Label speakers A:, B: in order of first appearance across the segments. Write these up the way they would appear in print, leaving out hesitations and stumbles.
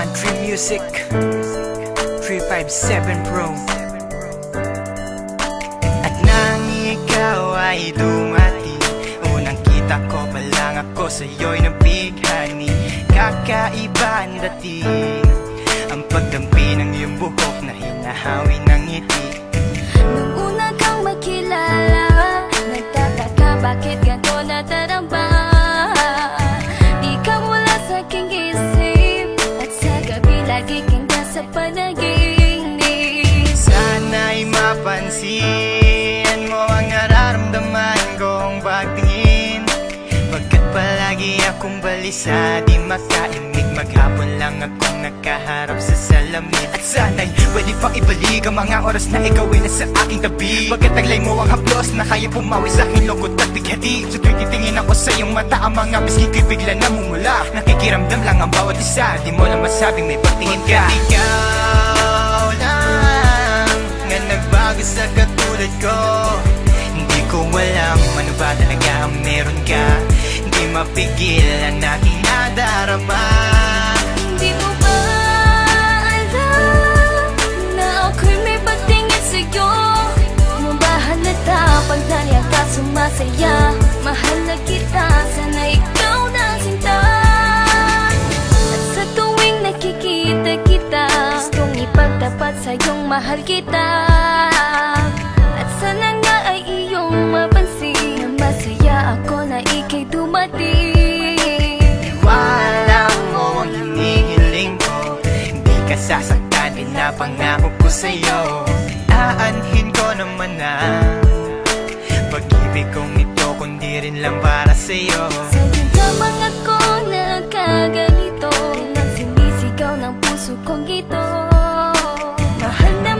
A: Country Music 357 Pro. At nang ikaw ay dumating, unang kita ko pa lang ako sa'yo'y nabighani. Kakaiba ang dating, ang pagdampi ng iyong buhok na hinahawi ng ngiti.
B: Nung una kang makilala, nagtataka bakit ganito nadarama. Ikaw wala sa aking isip, at sa gabi lagi kang nasa panaginip.
A: Sana'y mapansin mo ang nararamdaman kong pagtingin, pagkat palagi akong balisa, di makaimik. Maghapon lang akong nakaharap sa salamin. At sana'y pwede pang ibalik ang mga oras na ikaw ay nasa aking tabi, pagkat taglay mo ang haplos na kaya pumawi sa aking lungkot at bighati. So tuwing titingin ako sa iyong mata, ang mga miski ko'y bigla namumula. Nakikiramdam lang ang bawat isa, di mo lang masabing may pagtingin ka. Pagkat ikaw lang nga nagbago sa katulad ko, hindi ko alam ano ba talaga ang meron ka. Di mapigil ang aking nadarama.
B: Di mo ba alam na ako'y may pagtingin sa'yo? Mo ba halata pag naliya ka sumasaya? Mahal na kita, sana ikaw na sinta. At sa tuwing nakikita kita, gustong ipagtapat sa'yong mahal kita. At sana nga ay iyong mapansin na masaya ako na ika'y dumating.
A: Wala mo ang hinihiling ko, hindi ka sasaktan, pinapangako ko sa'yo. Aanhin ko naman na pag-ibig kong ito, kundi rin lang para sa'yo.
B: Sa'yo lamang ako nagkaganito, lang sinisigaw ng puso kong ito. Mahal na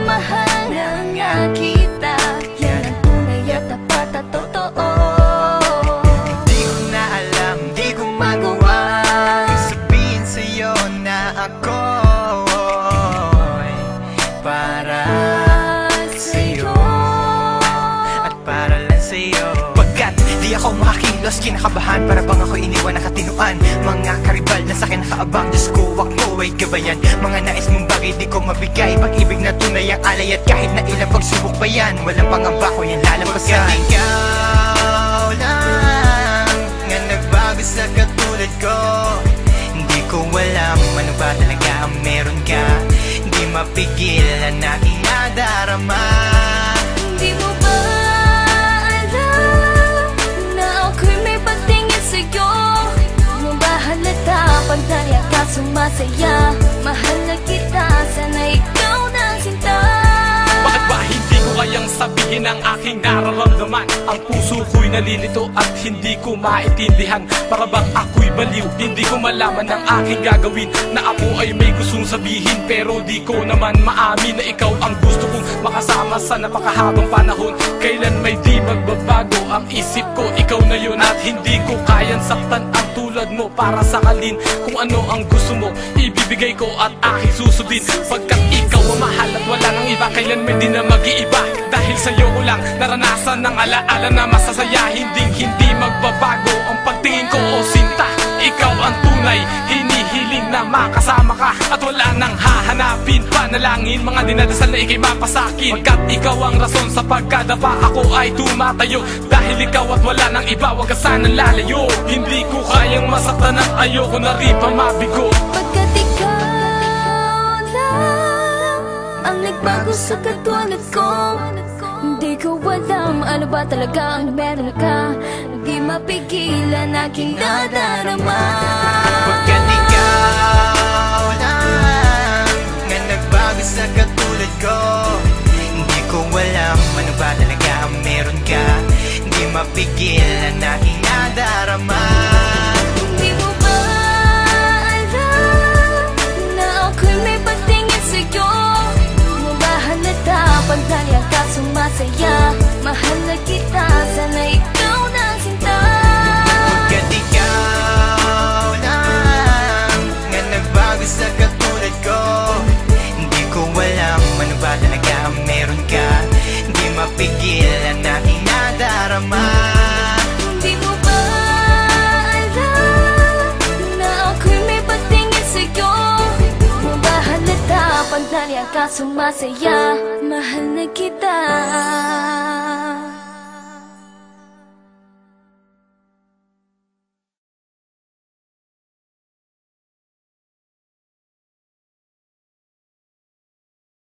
B: nga kita, yan ang tunay at tapat at totoo.
A: Di ko na alam, di ko magawa sabihin sa'yo na ako'y para sa'yo at para lang sa'yo. Pagkat di ako makakilos, kinakabahan, para bang ako iniwan nakatinuan. Mga karibal na sa'kin nakaabang, Diyos ko, wag mo ay gabayan. Mga nais mong bagay di ko mabigay, pag-ibig na tunay ang alay, at kahit na ilang pagsubok pa yan, walang pangamba ko yan lalampasan. Pagkat ikaw lang nga nagbago sa katulad ko, hindi ko alam ano ba talaga ang meron ka. Hindi mapigil ang aking nadarama.
B: Di mo ba alam na ako'y may pagtingin sa'yo? Mo ba halata pag naliya ka sumasaya? Mahal na kita, sana ikaw na sinta.
C: Bakit ba hindi ko kayang sabihin ang aking nararamdaman? Ang puso ko'y nalilito at hindi ko maintindihan. Para bang ako'y baliw, hindi ko malaman ang aking gagawin. Na ako ay may gustong sabihin, pero di ko naman maamin na ikaw ang gusto kong makasama sa napakahabang panahon. Kailan may di magbabago ang isip ko, ikaw na yun. At hindi ko kayang saktan ang tulad mo para sakalin. Kung ano ang gusto mo, ibibigay ko at aking susundin. Pagkat ikaw ang mahal at wala nang iba, kailan may di na mag-iiba. Dahil sa'yo ko lang naranasan ng alaala na masasaya. Hindi magbabago ang pagtingin ko, o sinta. Ikaw ang tunay, hinihiling na makasama ka, at wala nang hahanapin panalangin, mga dinadasal na ikay mapasakin. Pagkat ikaw ang rason sa pagkadapa, ako ay tumatayo. Dahil ikaw at wala nang iba, wag ka sanang lalayo. Hindi ko kayang masaktan at ayoko na rin pa mabigo.
B: Pagkat ikaw lang ang nagbago sa katulad ko, hindi ko alam ano ba talaga ang meron ka. Hindi mapigilan aking nadarama.
A: Pagkat ikaw lang nga nagbago sa katulad ko, hindi ko alam ano ba talaga ang meron ka. Hindi mapigil ang aking nadarama.
B: Di mo ba alam na ako'y may pagtingin sa'yo? Mo ba halata pag naliya ka sumasaya? Mahal na kita, sana ikaw na sinta.
A: Pagkat ikaw lang nga nagbago sa katulad ko, hindi ko alam ano ba talaga ang meron ka. Hindi mapigil ang aking nadarama.
B: Di mo ba alam na ako'y may pagtingin sa'yo? Sandali ka sumasaya, mahal na kita.